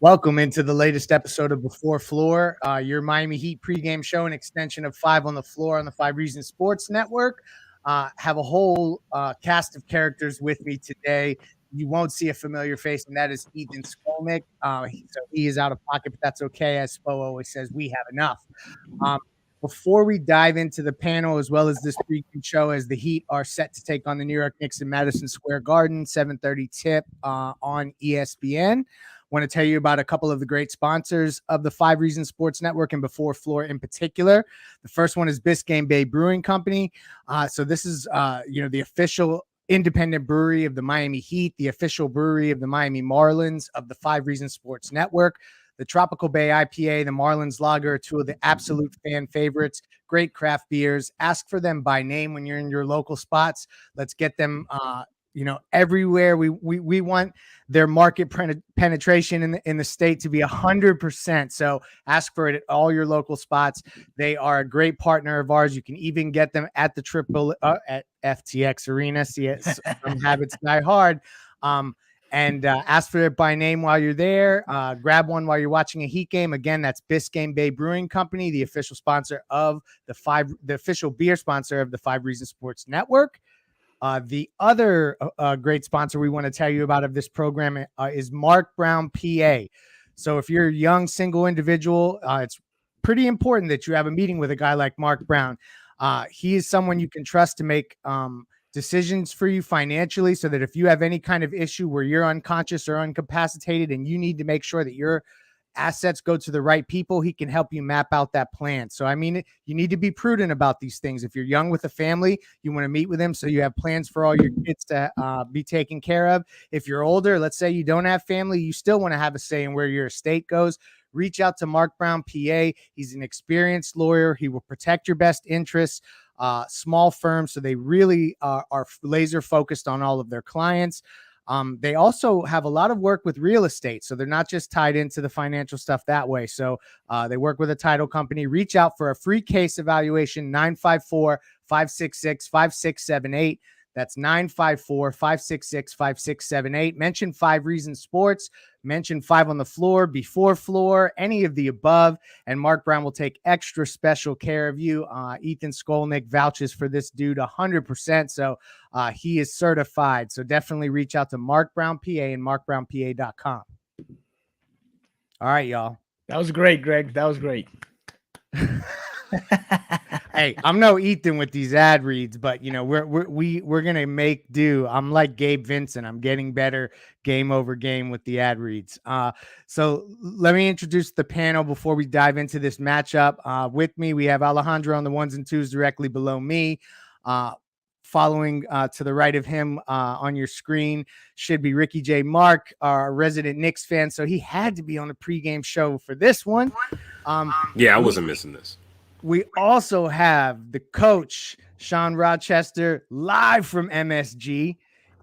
Welcome into the latest episode of Before Floor, your Miami Heat pregame show, an extension of Five on the Floor on the Five Reasons Sports Network. Have a whole cast of characters with me today. You won't see a familiar face, and that is Ethan Skolnick. So he is out of pocket, but that's okay. As Spo always says, we have enough. Before we dive into the panel, as well as this pregame show, as the Heat are set to take on the New York Knicks in Madison Square Garden, 7:30 tip on ESPN. Want to tell you about a couple of the great sponsors of the Five Reasons Sports Network and Before Floor in particular. The first one is Biscayne Bay Brewing Company. So this is, the official independent brewery of the Miami Heat, the official brewery of the Miami Marlins, of the Five Reasons Sports Network. The Tropical Bay IPA, the Marlins Lager are two of the absolute fan favorites. Great craft beers. Ask for them by name when you're in your local spots. Let's get them everywhere. We want their market penetration in the state to be 100%. So ask for it at all your local spots. They are a great partner of ours. You can even get them at the at FTX Arena. See it. Some habits die hard. And ask for it by name while you're there. Grab one while you're watching a Heat game. Again, that's Biscayne Bay Brewing Company, the official sponsor of the official beer sponsor of the Five Reasons Sports Network. The other great sponsor we want to tell you about of this program is Mark Brown, PA. So if you're a young single individual, it's pretty important that you have a meeting with a guy like Mark Brown. He is someone you can trust to make decisions for you financially, so that if you have any kind of issue where you're unconscious or incapacitated and you need to make sure that your assets go to the right people, he can help you map out that plan. So, I mean, you need to be prudent about these things. If you're young with a family, you want to meet with him so you have plans for all your kids to be taken care of. If you're older, let's say you don't have family, you still want to have a say in where your estate goes. Reach out to Mark Brown, PA. He's an experienced lawyer. He will protect your best interests. Small firm, so they really are laser focused on all of their clients. They also have a lot of work with real estate, so they're not just tied into the financial stuff that way. So they work with a title company. Reach out for a free case evaluation, 954-566-5678. That's 954-566-5678. Mention Five Reasons Sports, mention Five on the Floor, Before Floor, any of the above, and Mark Brown will take extra special care of you. Ethan Skolnick vouches for this dude 100%, so he is certified. So definitely reach out to Mark Brown, PA, and markbrownpa.com. All right, y'all. That was great, Greg. That was great. Hey, I'm no Ethan with these ad reads, but we're gonna make do. I'm like Gabe Vincent. I'm getting better game over game with the ad reads. So let me introduce the panel before we dive into this matchup. With me, we have Alejandro on the ones and twos directly below me. Following to the right of him on your screen should be Ricky J. Mark, our resident Knicks fan. So he had to be on the pregame show for this one. I wasn't missing this. We also have the coach, Sean Rochester, live from MSG.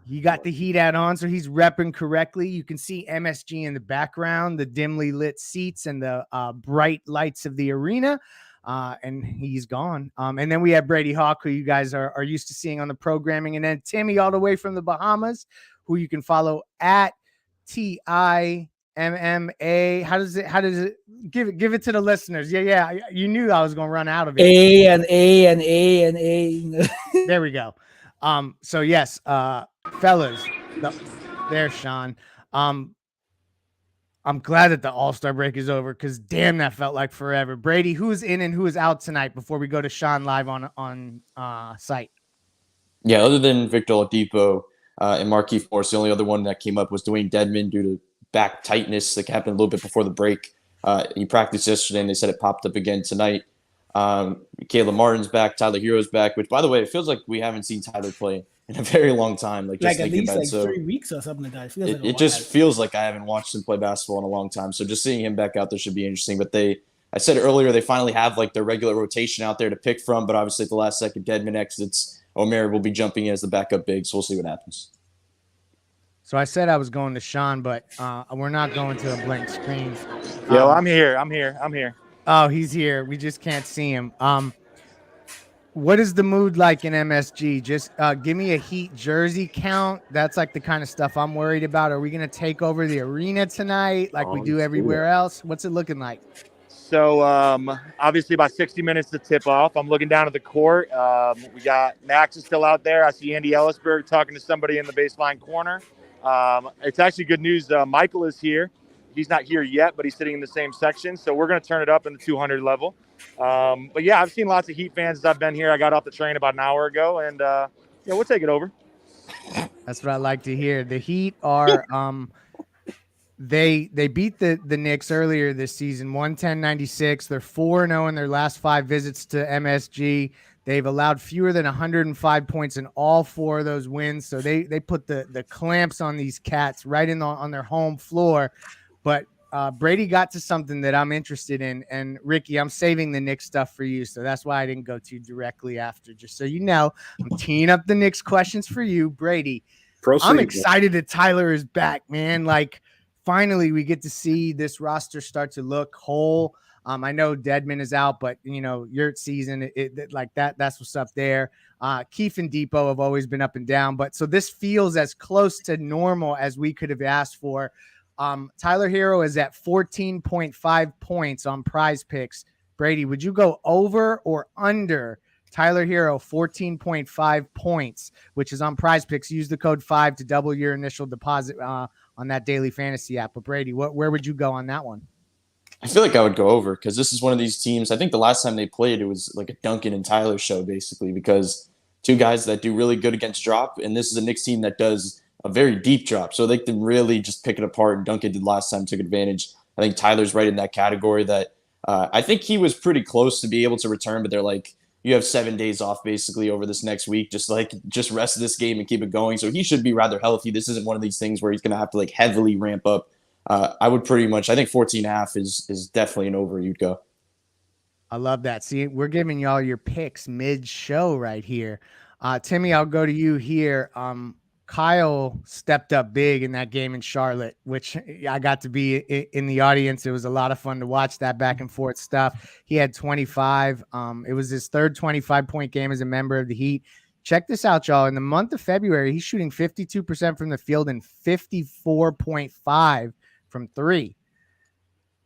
He got the Heat hat on, so he's repping correctly. You can see MSG in the background, the dimly lit seats and the bright lights of the arena. And he's gone. And then we have Brady Hawk, who you guys are used to seeing on the programming. And then Timmy all the way from the Bahamas, who you can follow at TIMMA. How does it give it to the listeners? Yeah. You knew I was going to run out of it. A. There we go. So yes, fellas, there's Sean. I'm glad that the All-Star break is over, because damn, that felt like forever. Brady, who is in and who is out tonight before we go to Sean live on site? Yeah, other than Victor Oladipo and Markieff Morris, the only other one that came up was Dwayne Dedmon due to back tightness that happened a little bit before the break. He practiced yesterday, and they said it popped up again tonight. Caleb Martin's back. Tyler Hero's back, which, by the way, it feels like we haven't seen Tyler play in a very long time. Like at least 3 weeks or something like that. It just feels like I haven't watched him play basketball in a long time. So just seeing him back out there should be interesting. But I said earlier, they finally have like their regular rotation out there to pick from. But obviously, at the last second, Dedmon exits. Omer will be jumping in as the backup big. So we'll see what happens. So I said I was going to Sean, but we're not going to a blank screen. I'm here. Oh, he's here. We just can't see him. What is the mood like in MSG? Just give me a Heat jersey count. That's like the kind of stuff I'm worried about. Are we going to take over the arena tonight like we do everywhere else? What's it looking like? So obviously about 60 minutes to tip off. I'm looking down at the court. We got Max is still out there. I see Andy Ellisberg talking to somebody in the baseline corner. It's actually good news. Michael is here. He's not here yet, but he's sitting in the same section. So we're going to turn it up in the 200 level. But yeah, I've seen lots of Heat fans as I've been here. I got off the train about an hour ago, and we'll take it over. That's what I like to hear. The Heat are they beat the Knicks earlier this season, 110-96. They're 4-0 in their last 5 visits to MSG. They've allowed fewer than 105 points in all 4 of those wins. So they put the clamps on these cats right on their home floor. But Brady got to something that I'm interested in. And Ricky, I'm saving the Knicks stuff for you. So that's why I didn't go too directly after. Just so you know, I'm teeing up the Knicks questions for you, Brady. Proceed. I'm excited that Tyler is back, man. Like, finally, we get to see this roster start to look whole. I know Dedmon is out, but your season, like that's what's up there. Keefe and Depot have always been up and down, but so this feels as close to normal as we could have asked for. Tyler Herro is at 14.5 points on Prize Picks. Brady, would you go over or under Tyler Herro 14.5 points, which is on Prize Picks? Use the code 5 to double your initial deposit on that daily fantasy app. But Brady, where would you go on that one? I feel like I would go over because this is one of these teams. I think the last time they played, it was like a Duncan and Tyler show, basically, because 2 guys that do really good against drop. And this is a Knicks team that does a very deep drop. So they can really just pick it apart. And Duncan did last time, took advantage. I think Tyler's right in that category that I think he was pretty close to be able to return, but they're like, you have 7 days off basically over this next week. Just rest this game and keep it going. So he should be rather healthy. This isn't one of these things where he's going to have to like heavily ramp up. I would pretty much, I think 14.5 is definitely an over you'd go. I love that. See, we're giving y'all your picks mid-show right here. Timmy, I'll go to you here. Kyle stepped up big in that game in Charlotte, which I got to be in the audience. It was a lot of fun to watch that back and forth stuff. He had 25. It was his third 25-point game as a member of the Heat. Check this out, y'all. In the month of February, he's shooting 52% from the field and 54.5 from 3.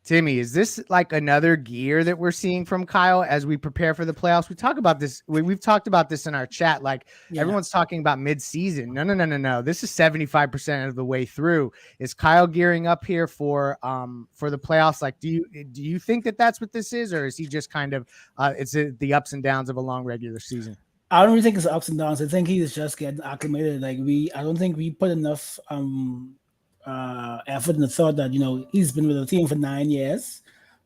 Timmy, is this like another gear that we're seeing from Kyle as we prepare for the playoffs? We talk about this. We've talked about this in our chat. Like everyone's talking about mid-season. No. This is 75% of the way through. Is Kyle gearing up here for the playoffs? Like, do you think that that's what this is, or is he just kind of it's the ups and downs of a long regular season? I don't really think it's ups and downs. I think he's just getting acclimated. Like I don't think we put enough effort in the thought that he's been with the team for 9 years.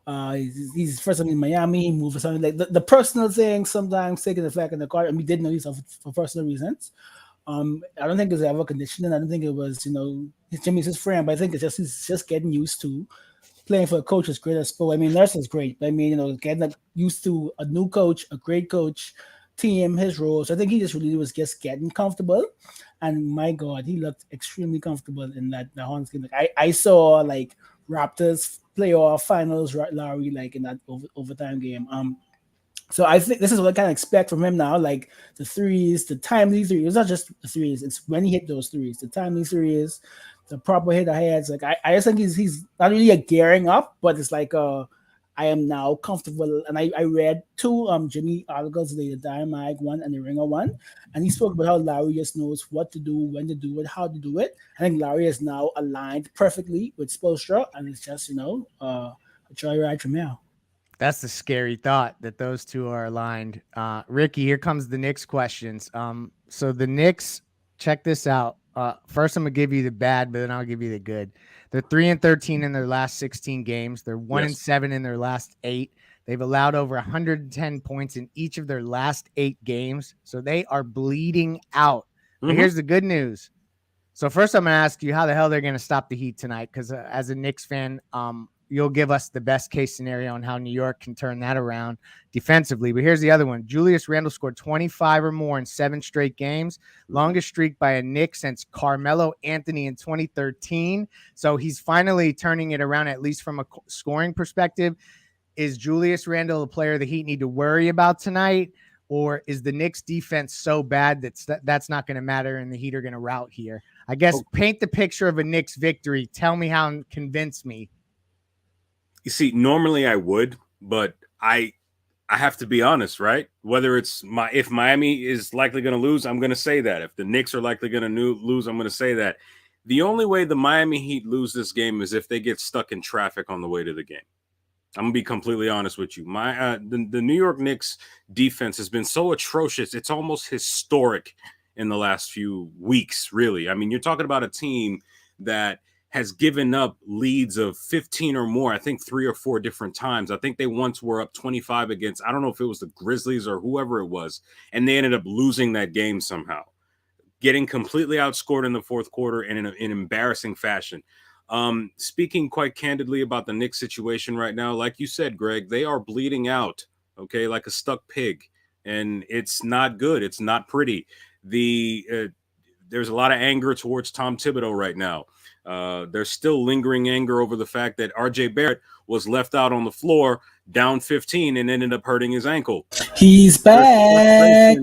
He's first time in Miami. He moved for something like the personal thing sometimes taking effect in the car, and we didn't know he's for personal reasons. I don't think it's ever conditioning. I don't think it was Jimmy's his friend, but I think he's just getting used to playing for a coach is great at sport. I mean, Nurse is great. I mean, getting used to a new coach, a great coach, team, his roles. I think he just really was just getting comfortable. And my God, he looked extremely comfortable in the Hornets game. Like I saw like Raptors playoff finals, Lowry, like in that overtime game. So I think this is what I kind of expect from him now. Like the threes, the timely threes. It's not just the threes. It's when he hit those threes, the timely threes, the proper hit aheads. Like I just think he's not really gearing up, but it's like I am now comfortable. And I read 2 Jimmy articles, the Dynamite one and the Ringer one, and he spoke about how Lowry just knows what to do, when to do it, how to do it. I think Lowry is now aligned perfectly with Spoelstra, and it's just a joyride from here. That's the scary thought that those two are aligned. Ricky, here comes the Knicks questions. So the Knicks, check this out. First, I'm gonna give you the bad, but then I'll give you the good. They're 3-13 in their last 16 games. They're 1-7 in their last 8. They've allowed over 110 points in each of their last 8 games. So they are bleeding out. But here's the good news. So first, I'm gonna ask you how the hell they're gonna stop the Heat tonight. Because as a Knicks fan, you'll give us the best case scenario on how New York can turn that around defensively. But here's the other one. Julius Randle scored 25 or more in 7 straight games, longest streak by a Knick since Carmelo Anthony in 2013. So he's finally turning it around, at least from a scoring perspective. Is Julius Randle a player the Heat need to worry about tonight? or is the Knicks defense so bad that's not going to matter and the Heat are going to rout here? I guess paint the picture of a Knicks victory. Tell me how and convince me. You see, normally I would, but I have to be honest, right? Whether it's if Miami is likely going to lose, I'm going to say that. If the Knicks are likely going to lose, I'm going to say that. The only way the Miami Heat lose this game is if they get stuck in traffic on the way to the game. I'm going to be completely honest with you. The New York Knicks defense has been so atrocious. It's almost historic in the last few weeks, really. I mean, you're talking about a team that has given up leads of 15 or more, I think 3 or 4 different times. I think they once were up 25 against, I don't know if it was the Grizzlies or whoever it was, and they ended up losing that game somehow, getting completely outscored in the fourth quarter in an embarrassing fashion. Speaking quite candidly about the Knicks situation right now, like you said, Greg, they are bleeding out, okay, like a stuck pig, and it's not good. It's not pretty. There's a lot of anger towards Tom Thibodeau right now. There's still lingering anger over the fact that RJ Barrett was left out on the floor down 15 and ended up hurting his ankle. He's back.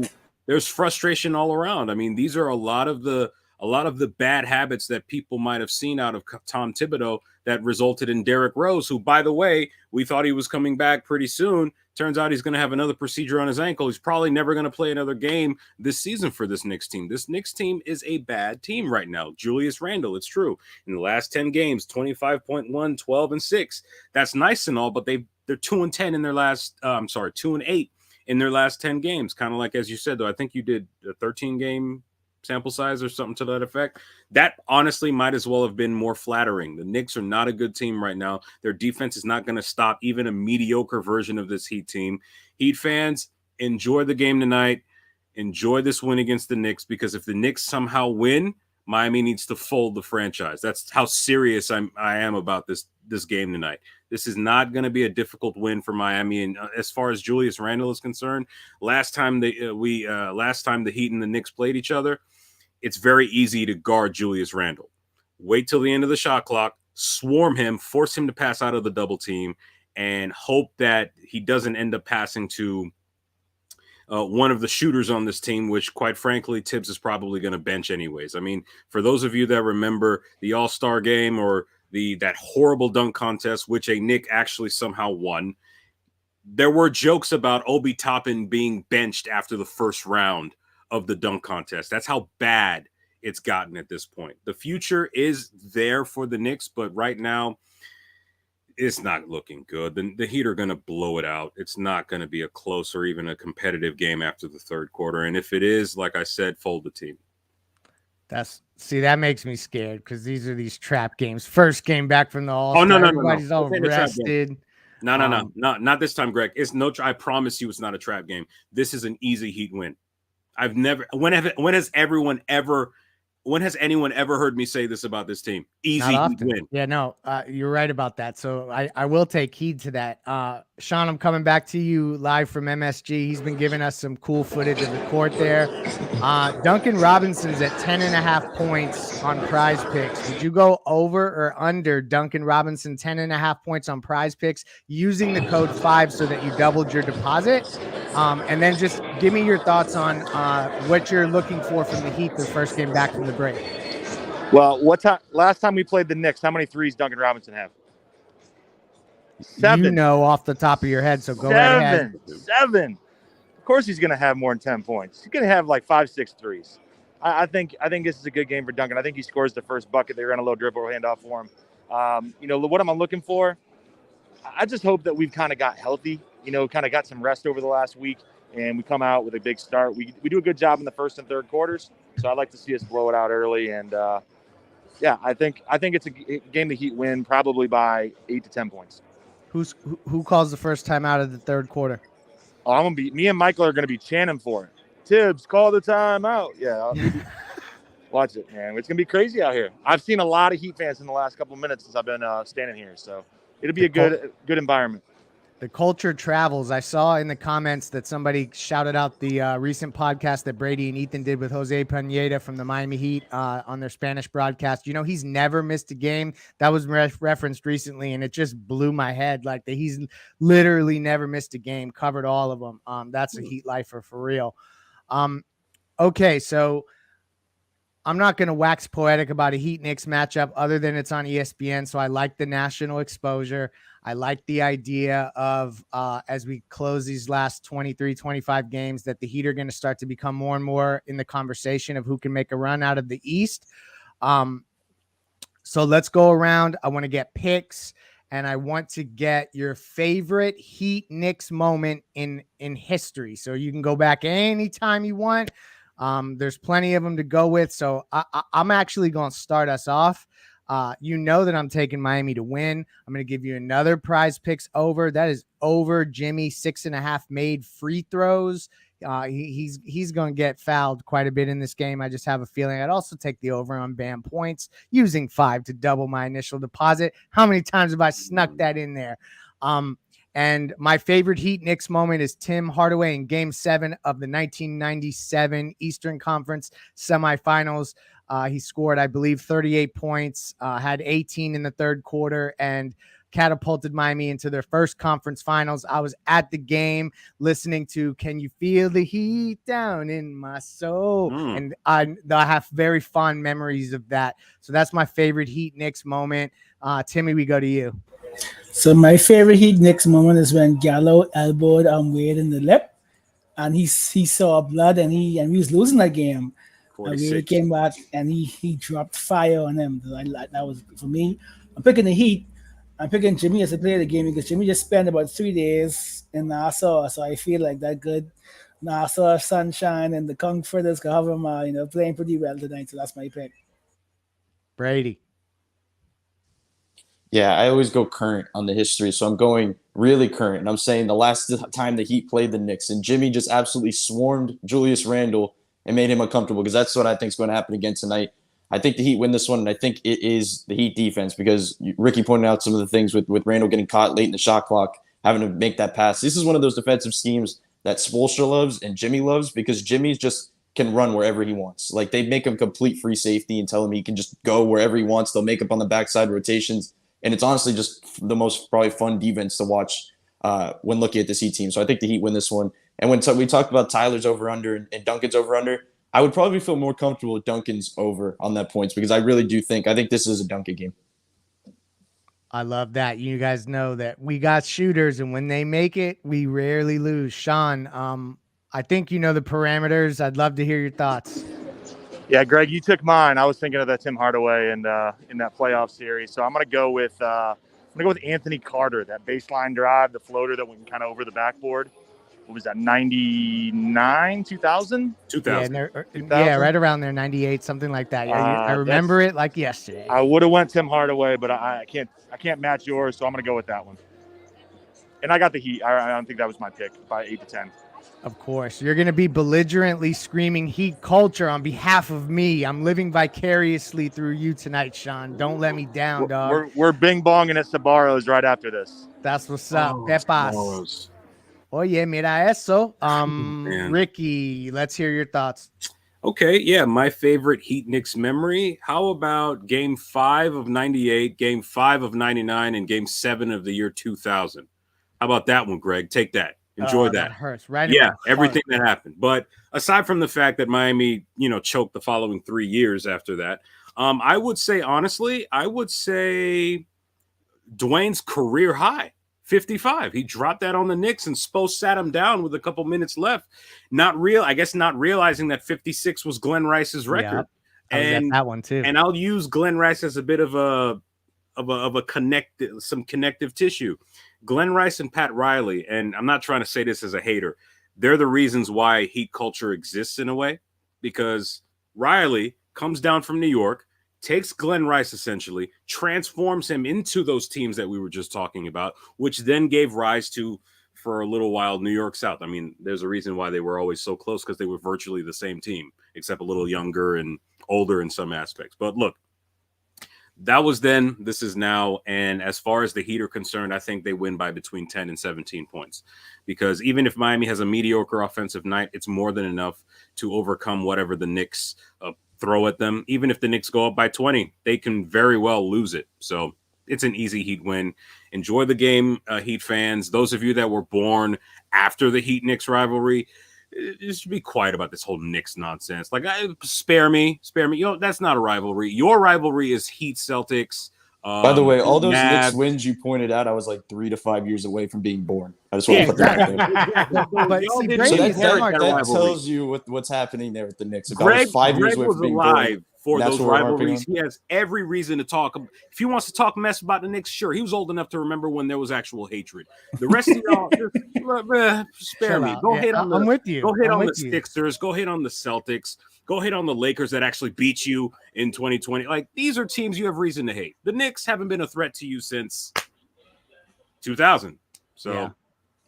There's frustration all around. I mean, these are a lot of the bad habits that people might have seen out of Tom Thibodeau that resulted in Derrick Rose, who, by the way, we thought he was coming back pretty soon. Turns out he's going to have another procedure on his ankle. He's probably never going to play another game this season for this Knicks team. This Knicks team is a bad team right now. Julius Randle, it's true. In the last 10 games, 25.1, 12, and 6. That's nice and all, but they're 2-10 in their last 2-8 in their last 10 games. Kind of like, as you said, though, I think you did a 13-game sample size or something to that effect. That honestly might as well have been more flattering. The Knicks are not a good team right now. Their defense is not going to stop even a mediocre version of this Heat team. Heat fans, enjoy the game tonight. Enjoy this win against the Knicks, because if the Knicks somehow win, Miami needs to fold the franchise. That's how serious I am about this game tonight. This is not going to be a difficult win for Miami. And as far as Julius Randle is concerned, last time the Heat and the Knicks played each other, it's very easy to guard Julius Randle. Wait till the end of the shot clock, swarm him, force him to pass out of the double team, and hope that he doesn't end up passing to one of the shooters on this team, which, quite frankly, Tibbs is probably going to bench anyways. I mean, for those of you that remember the All-Star game or that horrible dunk contest, which a Knick actually somehow won, there were jokes about Obi Toppin being benched after the first round of the dunk contest. That's how bad it's gotten at this point. The future is there for the Knicks, but right now it's not looking good. The Heat are going to blow it out. It's not going to be a close or even a competitive game after the third quarter. And if it is, like I said, fold the team. That makes me scared, because these are these trap games. First game back from the All-Star. Oh, no. Everybody's all rested. No. Not this time, Greg. It's no. I promise you, it's not a trap game. This is an easy Heat win. I've never. When has anyone ever heard me say this about this team? Easy win. Yeah, no, you're right about that. So I will take heed to that. Sean, I'm coming back to you live from MSG. He's been giving us some cool footage of the court there. Duncan Robinson's at 10.5 points on Prize Picks. Would you go over or under Duncan Robinson 10.5 points on Prize Picks using the code 5 so that you doubled your deposit? And then just give me your thoughts on what you're looking for from the Heat their first game back from the break. Well, last time we played the Knicks, how many threes Duncan Robinson have? 7. You know off the top of your head, so go ahead. 7. Of course he's going to have more than 10 points. He's going to have like 5, 6 threes. I think this is a good game for Duncan. I think he scores the first bucket. They ran a little dribble handoff for him. What am I looking for? I just hope that we've kind of got healthy, kind of got some rest over the last week, and we come out with a big start. We do a good job in the first and third quarters, so I'd like to see us blow it out early. And, I think it's a game the Heat win probably by 8 to 10 points. Who calls the first time out of the third quarter? Oh, me and Michael are going to be chanting for it. Tibbs, call the timeout. Yeah. Watch it, man. It's going to be crazy out here. I've seen a lot of Heat fans in the last couple of minutes since I've been standing here, so it'll be a good environment. The culture travels. I saw in the comments that somebody shouted out the recent podcast that Brady and Ethan did with Jose Pineda from the Miami Heat on their Spanish broadcast. You know, he's never missed a game. That was referenced recently, and it just blew my head. Like that, he's literally never missed a game, covered all of them. That's a Heat lifer for real. Okay, so I'm not going to wax poetic about a Heat Knicks matchup other than it's on ESPN. So I like the national exposure. I like the idea of as we close these last 23, 25 games that the Heat are going to start to become more and more in the conversation of who can make a run out of the East. So let's go around. I want to get picks, and I want to get your favorite Heat Knicks moment in history. So you can go back anytime you want. There's plenty of them to go with. So I'm actually going to start us off. You know that I'm taking Miami to win. I'm going to give you another prize picks over. That is over Jimmy 6.5 made free throws. He's going to get fouled quite a bit in this game. I just have a feeling. I'd also take the over on Bam points, using 5 to double my initial deposit. How many times have I snuck that in there? And my favorite Heat Knicks moment is Tim Hardaway in Game 7 of the 1997 Eastern Conference semifinals. He scored, I believe, 38 points, had 18 in the third quarter, and catapulted Miami into their first conference finals. I was at the game listening to "Can You Feel the Heat Down in My Soul?" And I have very fond memories of that. So that's my favorite Heat Knicks moment. Timmy, we go to you. So my favorite Heat Knicks moment is when Gallo elbowed Wade in the lip, and he saw blood, and he was losing that game. And Wade came back and he dropped fire on him. That was for me. I'm picking the Heat. I'm picking Jimmy as a player of the game because Jimmy just spent about 3 days in Nassau, so I feel like that good Nassau sunshine and the comforters can have him, playing pretty well tonight. So that's my pick. Brady. Yeah, I always go current on the history, so I'm going really current. And I'm saying the last time the Heat played the Knicks, and Jimmy just absolutely swarmed Julius Randle and made him uncomfortable, because that's what I think is going to happen again tonight. I think the Heat win this one, and I think it is the Heat defense, because Ricky pointed out some of the things with Randle getting caught late in the shot clock, having to make that pass. This is one of those defensive schemes that Spoelstra loves and Jimmy loves, because Jimmy just can run wherever he wants. Like, they make him complete free safety and tell him he can just go wherever he wants. They'll make up on the backside rotations. And it's honestly just the most probably fun defense to watch when looking at this Heat team. So I think the Heat win this one. And when we talked about Tyler's over-under and Duncan's over-under, I would probably feel more comfortable with Duncan's over on that points, because I really do think this is a Duncan game. I love that. You guys know that we got shooters, and when they make it, we rarely lose. Sean, I think you know the parameters. I'd love to hear your thoughts. Yeah, Greg, you took mine. I was thinking of that Tim Hardaway and in that playoff series. So I'm gonna go with Anthony Carter, that baseline drive, the floater that went kind of over the backboard. What was that? 99, 2000? 2000. Yeah, right around there, 98, something like that. Yeah, I remember it like yesterday. I would have went Tim Hardaway, but I can't match yours, so I'm gonna go with that one. And I got the Heat. I don't think that was my pick by 8 to 10. Of course. You're going to be belligerently screaming Heat culture on behalf of me. I'm living vicariously through you tonight, Sean. Don't let me down, dog. We're bing-bonging at Sabaros right after this. That's what's up. Pepas. Oye, mira eso. Ricky, let's hear your thoughts. Okay, yeah, my favorite Heat Knicks memory. How about Game 5 of 98, Game 5 of 99, and Game 7 of the year 2000? How about that one, Greg? Take that. Enjoy that. That hurts, right? Yeah, everything that happened. But aside from the fact that Miami, choked the following 3 years after that, I would say, honestly, Dwayne's career high, 55. He dropped that on the Knicks, and Spo sat him down with a couple minutes left. Not realizing that 56 was Glenn Rice's record. Yeah, and that one too. And I'll use Glenn Rice as a bit of some connective tissue. Glenn Rice and Pat Riley, and I'm not trying to say this as a hater, they're the reasons why Heat culture exists in a way, because Riley comes down from New York, takes Glenn Rice essentially, transforms him into those teams that we were just talking about, which then gave rise to, for a little while, New York South. I mean, there's a reason why they were always so close, because they were virtually the same team, except a little younger and older in some aspects. But look, That was then, this is now. And as far as the Heat are concerned, I think they win by between 10 and 17 points. Because even if Miami has a mediocre offensive night, it's more than enough to overcome whatever the Knicks throw at them. Even if the Knicks go up by 20, they can very well lose it. So it's an easy Heat win. Enjoy the game, Heat fans. Those of you that were born after the Heat-Knicks rivalry, just be quiet about this whole Knicks nonsense. Like, spare me. That's not a rivalry. Your rivalry is Heat Celtics. By the way, all those Mavs. Knicks wins you pointed out, I was like 3 to 5 years away from being born. I just want to put that out there. But Y'all see, didn't Brady So is inherit smart. that that rivalry. tells you what's happening there with the Knicks. If I Greg, was 5 years Greg away was from being alive born, for that's those what we're harping rivalries. on? He has every reason to talk. If he wants to talk mess about the Knicks, sure. He was old enough to remember when there was actual hatred. The rest of y'all, just spare Chill me. out. Go Yeah, hit on the. I'm with you. Go hit I'm on the with you. Sixers. Go hit on the Celtics. Go hit on the Lakers that actually beat you in 2020. Like, these are teams you have reason to hate. The Knicks haven't been a threat to you since 2000. So. Yeah.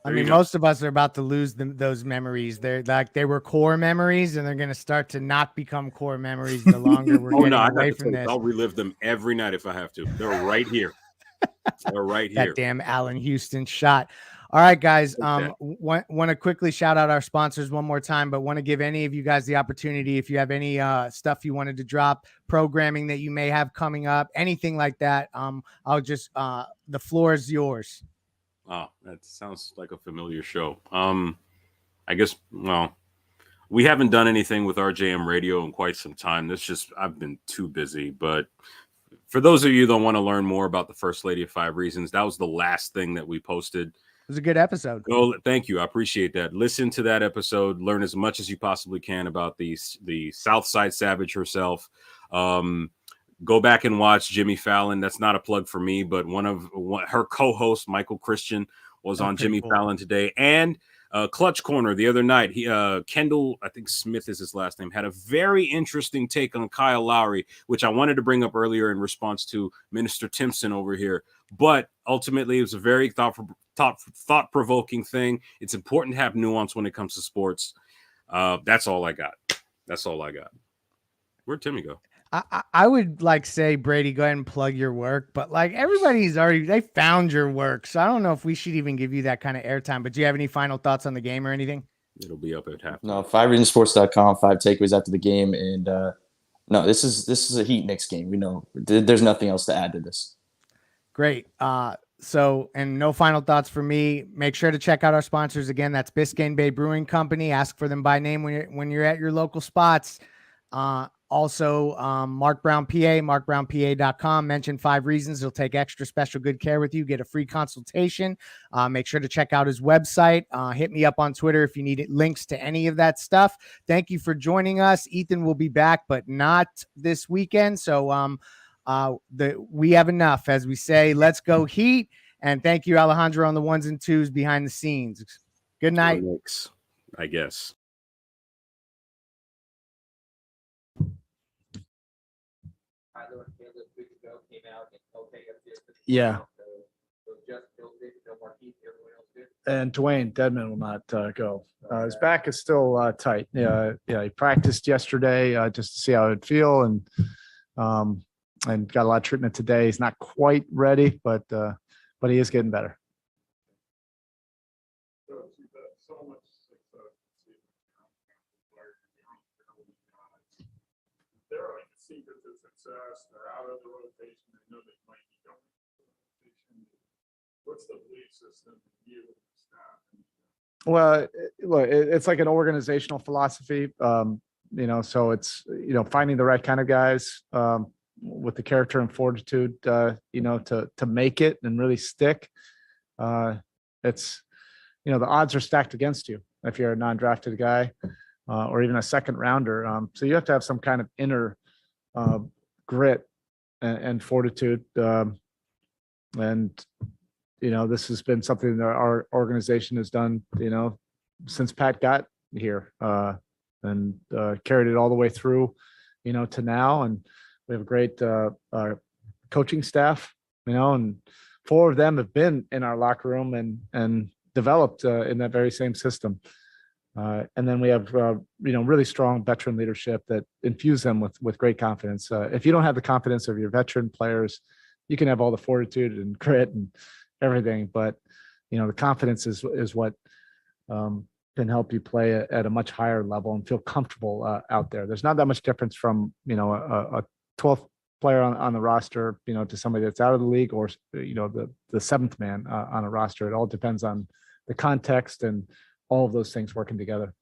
I There mean, you go. most of us are about to lose those memories. They're like they were core memories, and they're going to start to not become core memories the longer we're Oh getting no, I away got the from tapes. this. I'll relive them every night if I have to. They're right here. They're right here. That damn Allen Houston shot. All right, guys. Okay. Want to quickly shout out our sponsors one more time, but want to give any of you guys the opportunity if you have any stuff you wanted to drop, programming that you may have coming up, anything like that. I'll just the floor is yours. Oh, that sounds like a familiar show. I guess, well, we haven't done anything with RJM Radio in quite some time. I've been too busy. But for those of you that want to learn more about the First Lady of Five Reasons, that was the last thing that we posted. It was a good episode. Oh, thank you. I appreciate that. Listen to that episode. Learn as much as you possibly can about the Southside Savage herself. Go back and watch Jimmy Fallon. That's not a plug for me, but her co-hosts, Michael Christian, was on Jimmy Fallon today. And Clutch Corner the other night. Kendall, I think Smith is his last name, had a very interesting take on Kyle Lowry, which I wanted to bring up earlier in response to Minister Timpson over here. But ultimately, it was a very thought-provoking thing. It's important to have nuance when it comes to sports. That's all I got. Where'd Timmy go? I would say, Brady, go ahead and plug your work, but like they found your work. So I don't know if we should even give you that kind of airtime, but do you have any final thoughts on the game or anything? It'll be up at half. No, 5reasonsports.com, 5 takeaways after the game. And no, this is a Heat Knicks game. We know there's nothing else to add to this. Great. So, and no final thoughts for me. Make sure to check out our sponsors again. That's Biscayne Bay Brewing Company. Ask for them by name when you're at your local spots. Also, Mark Brown PA, markbrownpa.com. Mention 5 Reasons. He'll take extra special good care with you. Get a free consultation. Make sure to check out his website. Hit me up on Twitter if you need links to any of that stuff. Thank you for joining us. Ethan will be back, but not this weekend. So we have enough, as we say. Let's go Heat. And thank you, Alejandro, on the 1s and 2s behind the scenes. Good night. Knicks, I guess. Yeah. And Dwayne Dedman will not go. His back is still tight. Yeah, he practiced yesterday just to see how it'd feel, and got a lot of treatment today. He's not quite ready, but he is getting better. They're like the secret to success. They're out of the rotation. They know they might be going to the rotation. What's the belief system you and the staff? Well, look, it's like an organizational philosophy. So it's finding the right kind of guys with the character and fortitude, to make it and really stick. It's the odds are stacked against you if you're a non-drafted guy. Or even a second rounder. So you have to have some kind of inner grit and fortitude. This has been something that our organization has done, since Pat got here and carried it all the way through, to now. And we have a great coaching staff, and 4 of them have been in our locker room and developed in that very same system. And then we have, really strong veteran leadership that infuse them with great confidence. If you don't have the confidence of your veteran players, you can have all the fortitude and grit and everything, but the confidence is what can help you play at a much higher level and feel comfortable out there. There's not that much difference from a 12th player on the roster, to somebody that's out of the league, or the seventh man on a roster. It all depends on the context and all of those things working together.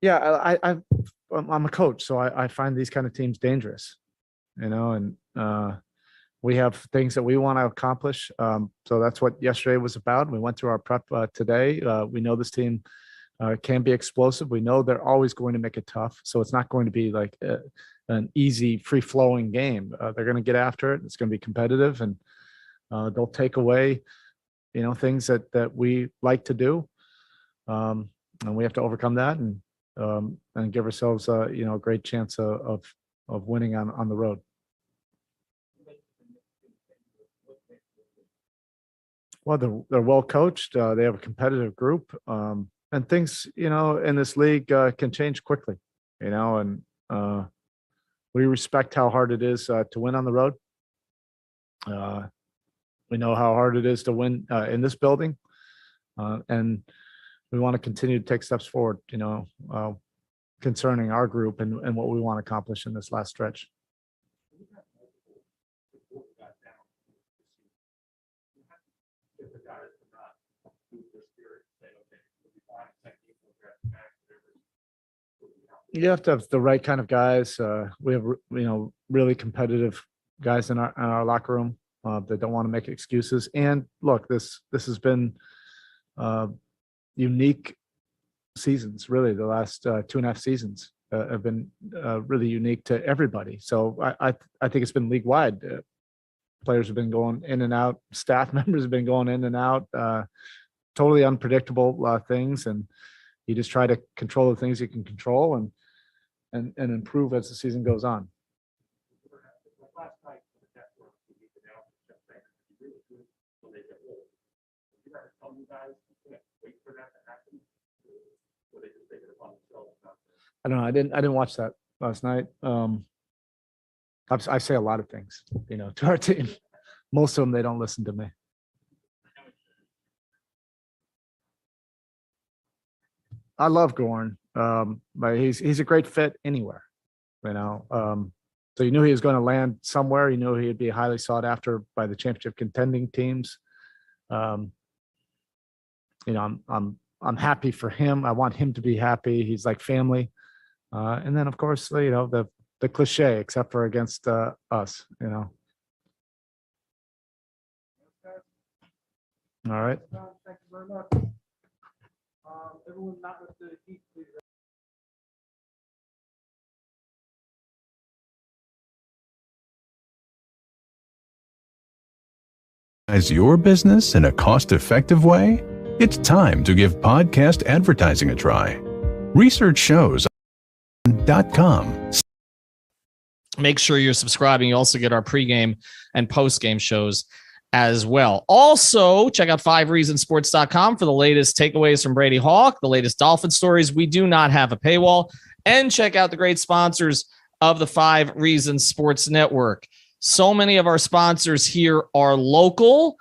Yeah, I'm a coach, so I find these kind of teams dangerous, and we have things that we want to accomplish. So that's what yesterday was about. We went through our prep today. We know this team can be explosive. We know they're always going to make it tough. So it's not going to be like an easy, free-flowing game. They're going to get after it. It's going to be competitive, and they'll take away, things that we like to do. And we have to overcome that and give ourselves a great chance of winning on the road. Well, they're well coached. They have a competitive group, and things in this league can change quickly. And we respect how hard it is to win on the road. We know how hard it is to win in this building, and we want to continue to take steps forward, concerning our group and what we want to accomplish in this last stretch. You have to have the right kind of guys. We have, really competitive guys in our locker room that don't want to make excuses. And look, this has been unique seasons. Really, the last 2.5 seasons have been really unique to everybody. So I think it's been league wide. Players have been going in and out. Staff members have been going in and out. Totally unpredictable things, and you just try to control the things you can control and improve as the season goes on. I don't know. I didn't watch that last night. I say a lot of things, to our team. Most of them, they don't listen to me. I love Gorn, but he's a great fit anywhere, So you knew he was going to land somewhere. You knew he'd be highly sought after by the championship contending teams. I'm happy for him. I want him to be happy. He's like family. And then of course, the cliche, except for against us, All right. Thank you very much. Everyone not with the heat, please. As your business in a cost-effective way? It's time to give podcast advertising a try. Research shows .com. Make sure you're subscribing. You also get our pregame and postgame shows as well. Also, check out 5reasonsports.com for the latest takeaways from Brady Hawk, the latest Dolphin stories. We do not have a paywall. And check out the great sponsors of the 5 Reasons Sports Network. So many of our sponsors here are local,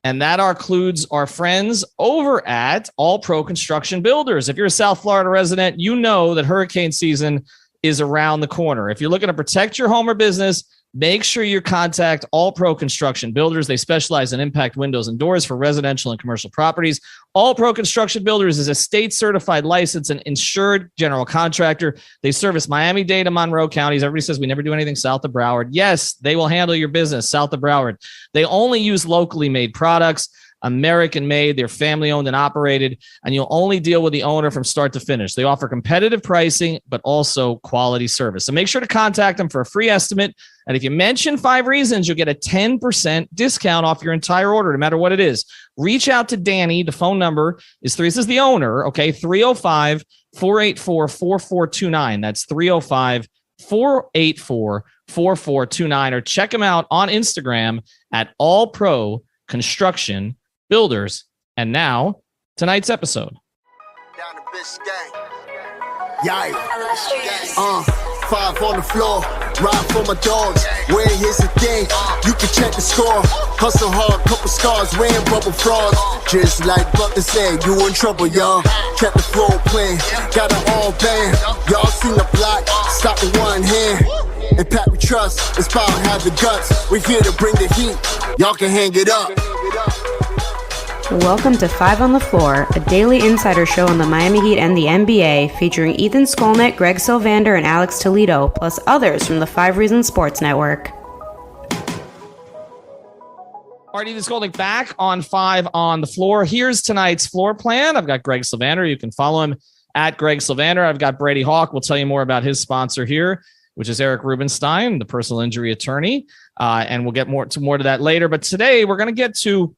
and that includes our friends over at All Pro Construction Builders. If you're a South Florida resident, you know that hurricane season is around the corner. If you're looking to protect your home or business, make sure you contact All Pro Construction Builders. They specialize in impact windows and doors for residential and commercial properties. All Pro Construction Builders is a state-certified, licensed, and insured general contractor. They service Miami-Dade and Monroe counties. Everybody says we never do anything south of Broward. Yes, they will handle your business south of Broward. They only use locally made products. American made, they're family owned and operated, and you'll only deal with the owner from start to finish. They offer competitive pricing, but also quality service. So make sure to contact them for a free estimate. And if you mention 5 Reasons, you'll get a 10% discount off your entire order, no matter what it is. Reach out to Danny. The phone number is this is the owner. Okay. 305-484-4429. That's 484-4429, or check them out on Instagram at All Pro Construction Builders. And now, tonight's episode. Down the Biscayne. Yikes. 5 on the floor, ride for my dogs. Where here's the thing, you can check the score. Hustle hard, couple scars, wearing bubble frauds. Just like Butler said, you in trouble, y'all. Kept the floor playing, got it all banned. Y'all seen the block, stop with one hand. And Pat we trust, it's power, have the guts. We here to bring the heat, y'all can hang it up. Welcome to 5 on the Floor, a daily insider show on the Miami Heat and the NBA, featuring Ethan Skolnick, Greg Sylvander, and Alex Toledo, plus others from the 5 Reasons Sports Network. All right, Ethan Skolnick back on 5 on the Floor. Here's tonight's floor plan. I've got Greg Sylvander. You can follow him at Greg Sylvander. I've got Brady Hawk. We'll tell you more about his sponsor here, which is Eric Rubenstein, the personal injury attorney. And we'll get more to that later. But today we're going to get to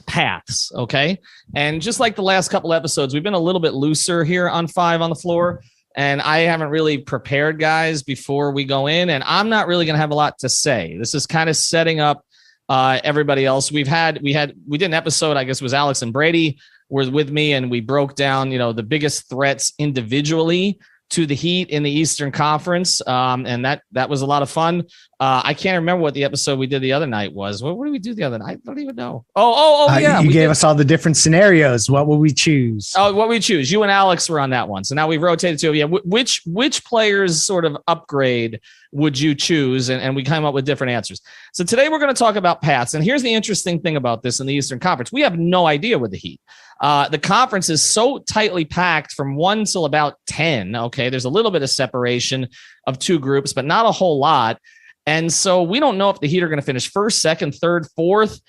paths, okay? And just like the last couple episodes, we've been a little bit looser here on 5 on the Floor, and I haven't really prepared guys before we go in, and I'm not really going to have a lot to say. This is kind of setting up everybody else. We did an episode, I guess it was Alex and Brady were with me, and we broke down, the biggest threats individually to the Heat in the Eastern Conference. And that was a lot of fun. I can't remember what the episode we did the other night was. What did we do the other night? I don't even know. Yeah. You gave us all the different scenarios. What will we choose? Oh, what we choose. You and Alex were on that one. So now we've rotated to, which players sort of upgrade would you choose? And we came up with different answers. So today we're going to talk about paths. And here's the interesting thing about this in the Eastern Conference. We have no idea with the Heat. The conference is so tightly packed from 1 till about 10. Okay. There's a little bit of separation of 2 groups, but not a whole lot. And so we don't know if the Heat are going to finish first, second, third, fourth.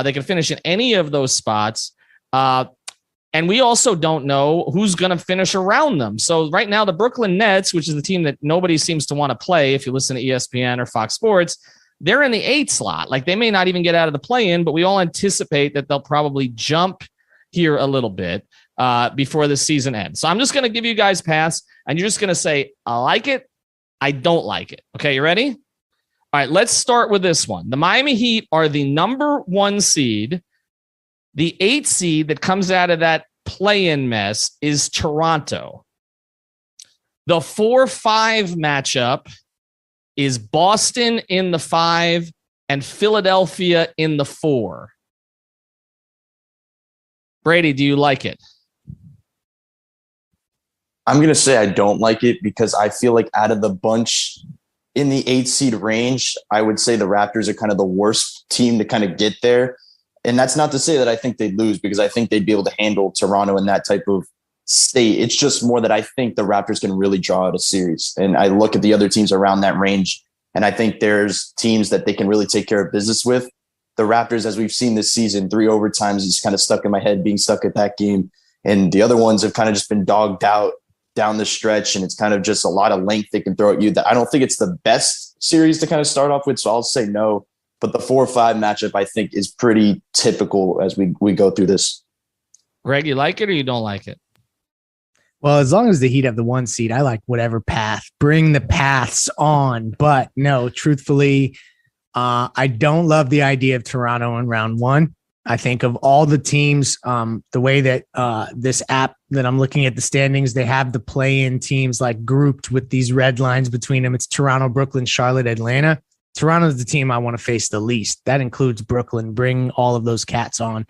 They can finish in any of those spots. And we also don't know who's going to finish around them. So right now, the Brooklyn Nets, which is the team that nobody seems to want to play, if you listen to ESPN or Fox Sports, they're in the 8 slot. Like, they may not even get out of the play-in, but we all anticipate that they'll probably jump here a little bit before the season ends. So I'm just going to give you guys pass, and you're just going to say, I like it, I don't like it. Okay, you ready? All right, let's start with this one. The Miami Heat are the number 1 seed. The 8 seed that comes out of that play-in mess is Toronto. The 4-5 matchup is Boston in the 5 and Philadelphia in the 4. Brady, do you like it? I'm going to say I don't like it because I feel like out of the bunch in the 8 seed range, I would say the Raptors are kind of the worst team to kind of get there. And that's not to say that I think they'd lose, because I think they'd be able to handle Toronto in that type of state. It's just more that I think the Raptors can really draw out a series. And I look at the other teams around that range, and I think there's teams that they can really take care of business with. The Raptors, as we've seen this season, 3 overtimes is kind of stuck in my head, being stuck at that game. And the other ones have kind of just been dogged out down the stretch, and it's kind of just a lot of length they can throw at you. That I don't think it's the best series to kind of start off with, so I'll say no. But the 4-5 matchup, I think, is pretty typical as we go through this. Greg, you like it or you don't like it? Well, as long as the Heat have the 1 seed, I like whatever path. Bring the paths on. But no, truthfully, I don't love the idea of Toronto in round 1. I think of all the teams, the way that this app that I'm looking at the standings, they have the play-in teams like grouped with these red lines between them. It's Toronto, Brooklyn, Charlotte, Atlanta. Toronto's the team I want to face the least. That includes Brooklyn. Bring all of those cats on.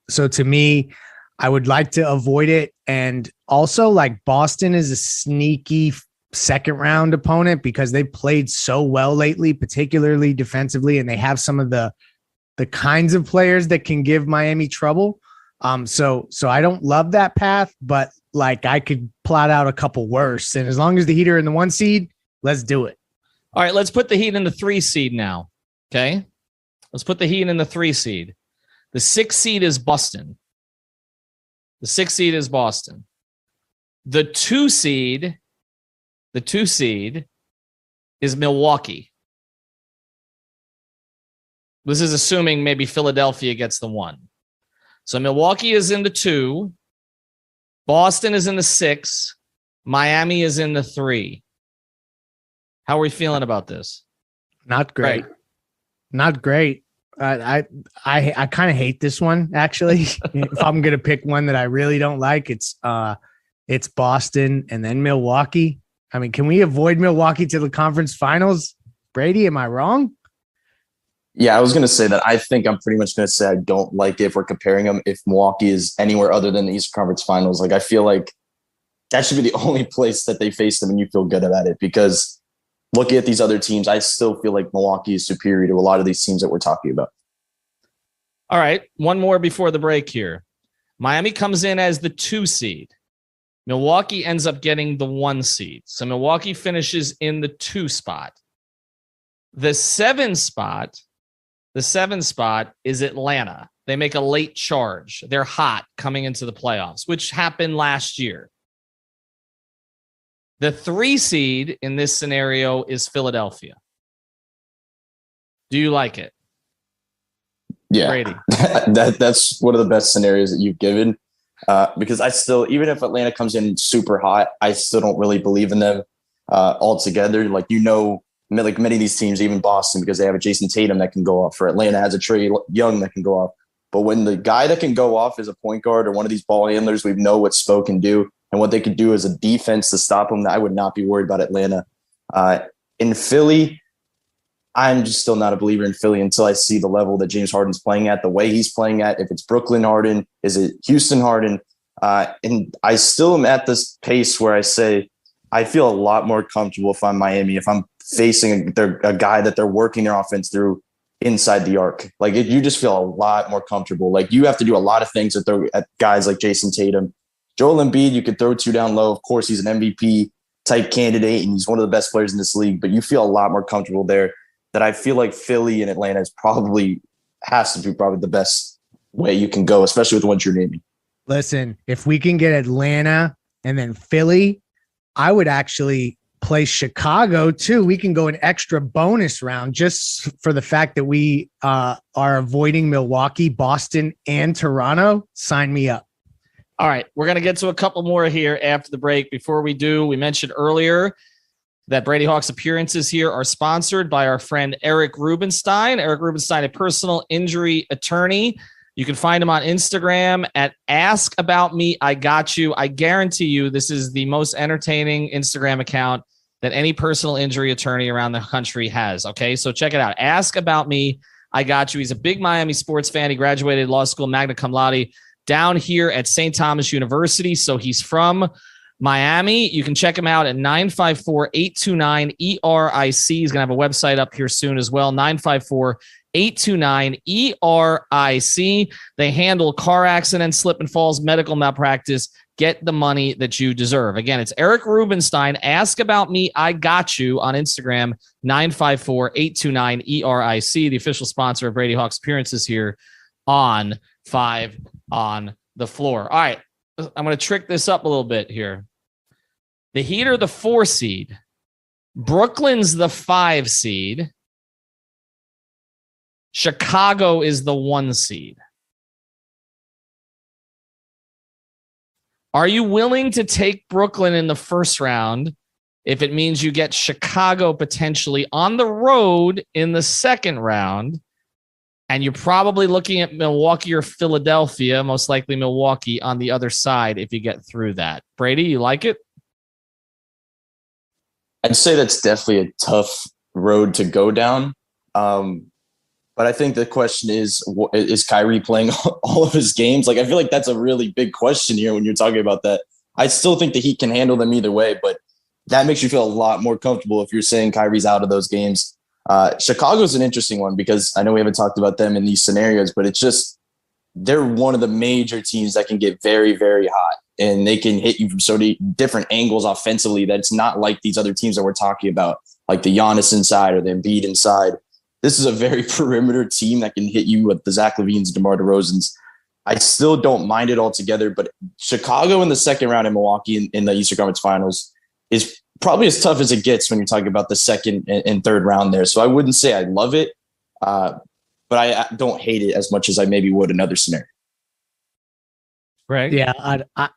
So to me, I would like to avoid it. And also, like, Boston is a sneaky second round opponent because they played so well lately, particularly defensively, and they have some of the kinds of players that can give Miami trouble. So I don't love that path, but like, I could plot out a couple worse. And as long as the Heat are in the 1 seed, let's do it. All right, let's put the Heat in the 3 seed now. Okay. Let's put the Heat in the 3 seed. The 6 seed is Boston. The 6 seed is Boston. The 2 seed is Milwaukee. This is assuming maybe Philadelphia gets the 1. So Milwaukee is in the 2. Boston is in the 6. Miami is in the 3. How are we feeling about this? Not great. Not great. I kind of hate this one, actually. If I'm gonna pick one that I really don't like, it's Boston and then Milwaukee. I mean, can we avoid Milwaukee to the conference finals? Brady, am I wrong? Yeah, I was going to say that. I think I'm pretty much going to say I don't like it if we're comparing them. If Milwaukee is anywhere other than the Eastern Conference Finals, like I feel like that should be the only place that they face them and you feel good about it, because looking at these other teams, I still feel like Milwaukee is superior to a lot of these teams that we're talking about. All right, one more before the break here. Miami comes in as the 2 seed. Milwaukee ends up getting the 1 seed. So Milwaukee finishes in the 2 spot. The 7 spot is Atlanta. They make a late charge. They're hot coming into the playoffs, which happened last year. The 3 seed in this scenario is Philadelphia. Do you like it? Yeah, Brady. that's one of the best scenarios that you've given, because I still, even if Atlanta comes in super hot, I still don't really believe in them altogether. Like, like many of these teams, even Boston, because they have a Jason Tatum that can go off. For Atlanta has a Trae Young that can go off. But when the guy that can go off is a point guard or one of these ball handlers, we know what Spo can do and what they could do as a defense to stop him. I would not be worried about Atlanta. In Philly, I'm just still not a believer in Philly until I see the level that James Harden's playing at, the way he's playing at. If it's Brooklyn Harden, is it Houston Harden? And I still am at this pace where I say I feel a lot more comfortable if I'm Miami, if I'm facing a guy that they're working their offense through inside the arc. Like, you just feel a lot more comfortable. Like, you have to do a lot of things at guys like Jason Tatum. Joel Embiid, you could throw 2 down low. Of course, he's an MVP type candidate, and he's one of the best players in this league, but you feel a lot more comfortable there. That I feel like Philly and Atlanta has to be probably the best way you can go, especially with what you're naming. Listen, if we can get Atlanta and then Philly, I would actually play Chicago too. We can go an extra bonus round just for the fact that we are avoiding Milwaukee, Boston, and Toronto. Sign me up. All right, we're going to get to a couple more here after the break. Before we do, we mentioned earlier that Brady Hawk's appearances here are sponsored by our friend Eric Rubenstein. Eric Rubenstein, a personal injury attorney. You can find him on Instagram at Ask About Me, I Got You. I guarantee you this is the most entertaining Instagram account that any personal injury attorney around the country has. Okay, so check it out. Ask About Me, I Got You. He's a big Miami sports fan. He graduated law school magna cum laude down here at St. Thomas University. So he's from Miami. You can check him out at 954-829-ERIC. He's going to have a website up here soon as well. 954-829-ERIC. They handle car accidents, slip and falls, medical malpractice. Get the money that you deserve. Again, it's Eric Rubenstein. Ask About Me, I Got You on Instagram. 954-829-ERIC, the official sponsor of Brady Hawk's appearances here on 5 on the Floor. All right. I'm going to trick this up a little bit here. The Heat are the 4 seed. Brooklyn's the 5 seed. Chicago is the 1 seed. Are you willing to take Brooklyn in the first round if it means you get Chicago potentially on the road in the second round? And you're probably looking at Milwaukee or Philadelphia, most likely Milwaukee on the other side if you get through that. Brady, you like it? I'd say that's definitely a tough road to go down. But I think the question is Kyrie playing all of his games? Like, I feel like that's a really big question here when you're talking about that. I still think the Heat can handle them either way, but that makes you feel a lot more comfortable if you're saying Kyrie's out of those games. Chicago's an interesting one because I know we haven't talked about them in these scenarios, but it's just they're one of the major teams that can get very, very hot, and they can hit you from so many different angles offensively that it's not like these other teams that we're talking about, like the Giannis inside or the Embiid inside. This is a very perimeter team that can hit you with the Zach LaVines, DeMar DeRozans. I still don't mind it altogether, but Chicago in the second round and Milwaukee in the Eastern Conference Finals is probably as tough as it gets when you're talking about the second and third round there. So I wouldn't say I love it, but I don't hate it as much as I maybe would another scenario. Right? Yeah,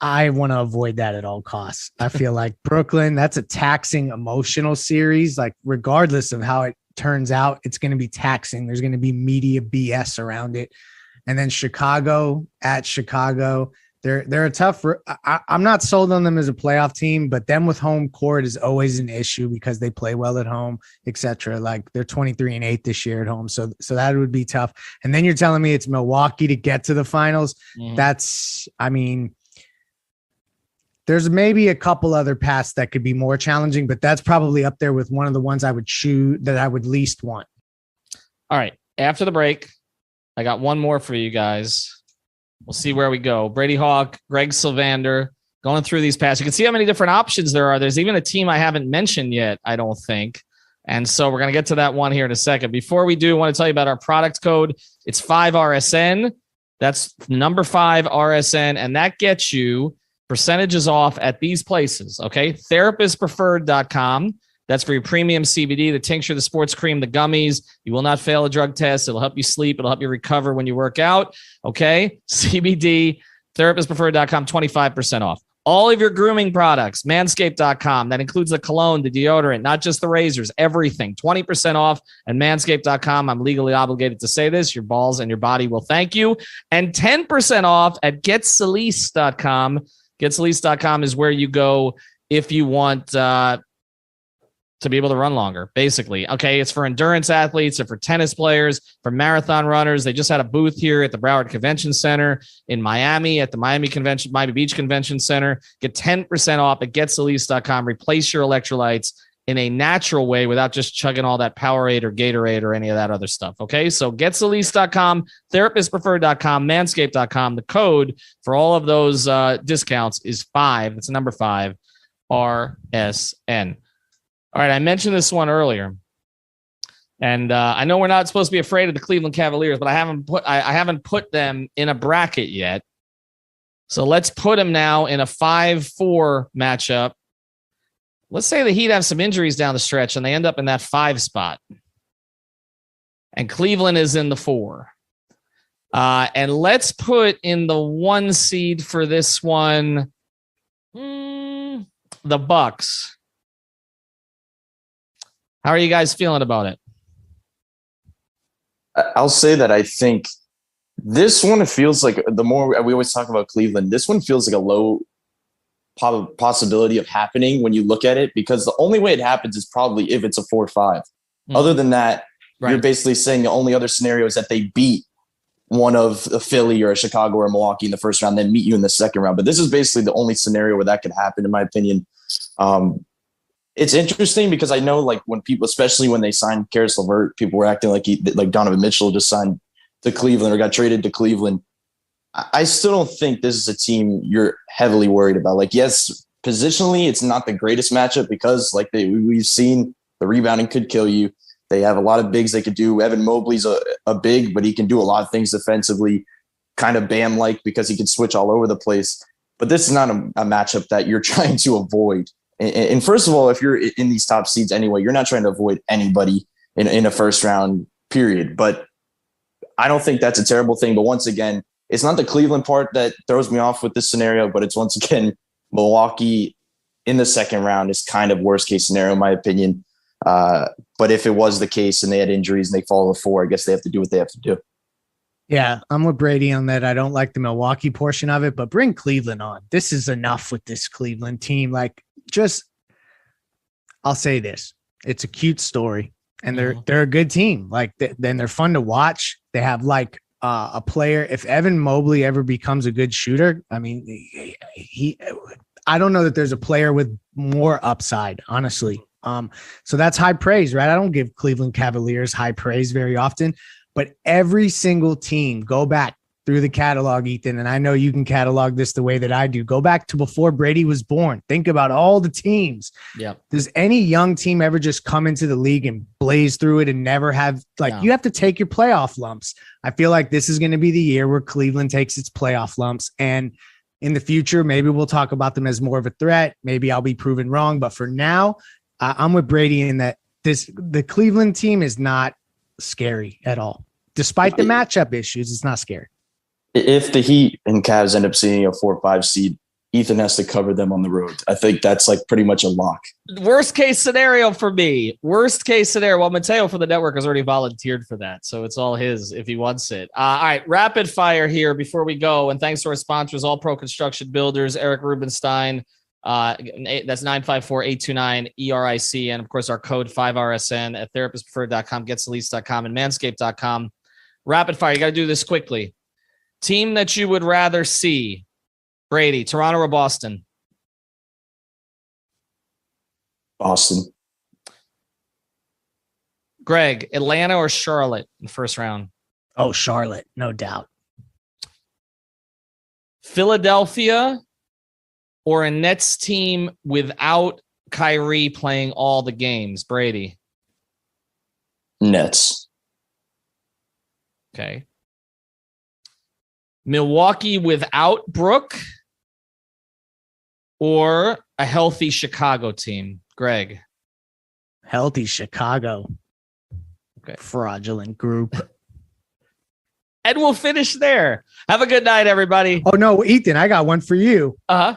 I want to avoid that at all costs. I feel like Brooklyn, that's a taxing emotional series. Like regardless of how it turns out, it's going to be taxing. There's going to be media BS around it. And then Chicago at Chicago, they're a tough. I'm not sold on them as a playoff team, but them with home court is always an issue because they play well at home, etc. Like they're 23-8 this year at home, so that would be tough. And then you're telling me it's Milwaukee to get to the finals. That's, I mean, there's maybe a couple other paths that could be more challenging, but that's probably up there with one of the ones I would choose that I would least want. All right, after the break, I got one more for you guys. We'll see where we go. Brady Hawk, Greg Sylvander, going through these paths. You can see how many different options there are. There's even a team I haven't mentioned yet, I don't think. And so we're going to get to that one here in a second. Before we do, I want to tell you about our product code. It's 5RSN. That's number 5RSN. And that gets you percentages off at these places, okay? Therapistpreferred.com. That's for your premium CBD, the tincture, the sports cream, the gummies. You will not fail a drug test. It'll help you sleep. It'll help you recover when you work out. Okay. CBD, therapistpreferred.com, 25% off. All of your grooming products, manscaped.com. That includes the cologne, the deodorant, not just the razors, everything. 20% off at manscaped.com. I'm legally obligated to say this. Your balls and your body will thank you. And 10% off at getsalise.com. Getsalise.com is where you go if you want to be able to run longer, basically. Okay, it's for endurance athletes, or for tennis players, for marathon runners. They just had a booth here at the Broward Convention Center in Miami, at the Miami Beach Convention Center. Get 10% off at getsalise.com. Replace your electrolytes in a natural way without just chugging all that Powerade or Gatorade or any of that other stuff. Okay, so getsalise.com, therapistpreferred.com, manscaped.com. The code for all of those discounts is 5. It's number 5, RSN. All right, I mentioned this one earlier, and I know we're not supposed to be afraid of the Cleveland Cavaliers, but I haven't put them in a bracket yet. So let's put them now in a 5-4 matchup. Let's say the Heat have some injuries down the stretch, and they end up in that 5 spot, and Cleveland is in the 4. And let's put in the 1 seed for this one, the Bucks. How are you guys feeling about it? I'll say that I think this one feels like, the more we always talk about Cleveland, this one feels like a low possibility of happening when you look at it, because the only way it happens is probably if it's a 4-5. Other than that, you're basically saying the only other scenario is that they beat one of a Philly or a Chicago or a Milwaukee in the first round, then meet you in the second round. But this is basically the only scenario where that could happen, in my opinion. It's interesting because I know, like, when people, especially when they signed Karis LeVert, people were acting like Donovan Mitchell just signed to Cleveland or got traded to Cleveland. I still don't think this is a team you're heavily worried about. Like, yes, positionally, it's not the greatest matchup because, like, we've seen the rebounding could kill you. They have a lot of bigs they could do. Evan Mobley's a big, but he can do a lot of things defensively, kind of Bam-like because he can switch all over the place. But this is not a matchup that you're trying to avoid. And first of all, if you're in these top seeds anyway, you're not trying to avoid anybody in a first round period. But I don't think that's a terrible thing. But once again, it's not the Cleveland part that throws me off with this scenario, but it's once again Milwaukee in the second round is kind of worst case scenario, in my opinion. But if it was the case and they had injuries and they fall to 4, I guess they have to do what they have to do. Yeah, I'm with Brady on that. I don't like the Milwaukee portion of it, but bring Cleveland on. This is enough with this Cleveland team. Like, I'll say this. It's a cute story, and they're a good team. Like, then they're fun to watch. They have like a player. If Evan Mobley ever becomes a good shooter, I mean, I don't know that there's a player with more upside, honestly. So that's high praise, right? I don't give Cleveland Cavaliers high praise very often, but every single team, go back through the catalog, Ethan, and I know you can catalog this the way that I do. Go back to before Brady was born. Think about all the teams. Yeah. Does any young team ever just come into the league and blaze through it and never have, like, you have to take your playoff lumps. I feel like this is going to be the year where Cleveland takes its playoff lumps. And in the future, maybe we'll talk about them as more of a threat. Maybe I'll be proven wrong. But for now, I'm with Brady in that the Cleveland team is not scary at all. Despite the matchup issues, it's not scary. If the Heat and Cavs end up seeing a 4-5 seed, Ethan has to cover them on the road. I think that's like pretty much a lock. Worst case scenario for me. Worst case scenario. Well, Mateo for the network has already volunteered for that, so it's all his if he wants it. All right, rapid fire here before we go. And thanks to our sponsors, All Pro Construction Builders, Eric Rubenstein. That's 954-829-ERIC. And of course, our code 5RSN at therapistpreferred.com, getselease.com, and manscaped.com. Rapid fire. You got to do this quickly. Team that you would rather see. Brady, Toronto or Boston? Boston. Greg, Atlanta or Charlotte in the first round? Oh, Charlotte, no doubt. Philadelphia or a Nets team without Kyrie playing all the games? Brady. Nets. Okay. Milwaukee without Brooke or a healthy Chicago team? Greg. Healthy Chicago. Okay. Fraudulent group. And we'll finish there. Have a good night, everybody. Oh no, Ethan, I got one for you. Uh-huh.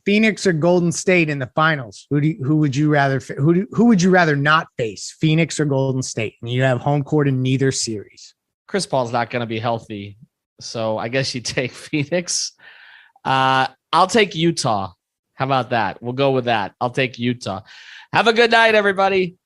Phoenix or Golden State in the finals? Who would you rather who would you rather not face? Phoenix or Golden State? And you have home court in neither series. Chris Paul's not going to be healthy, so I guess you take Phoenix. I'll take Utah. How about that? We'll go with that. I'll take Utah. Have a good night, everybody.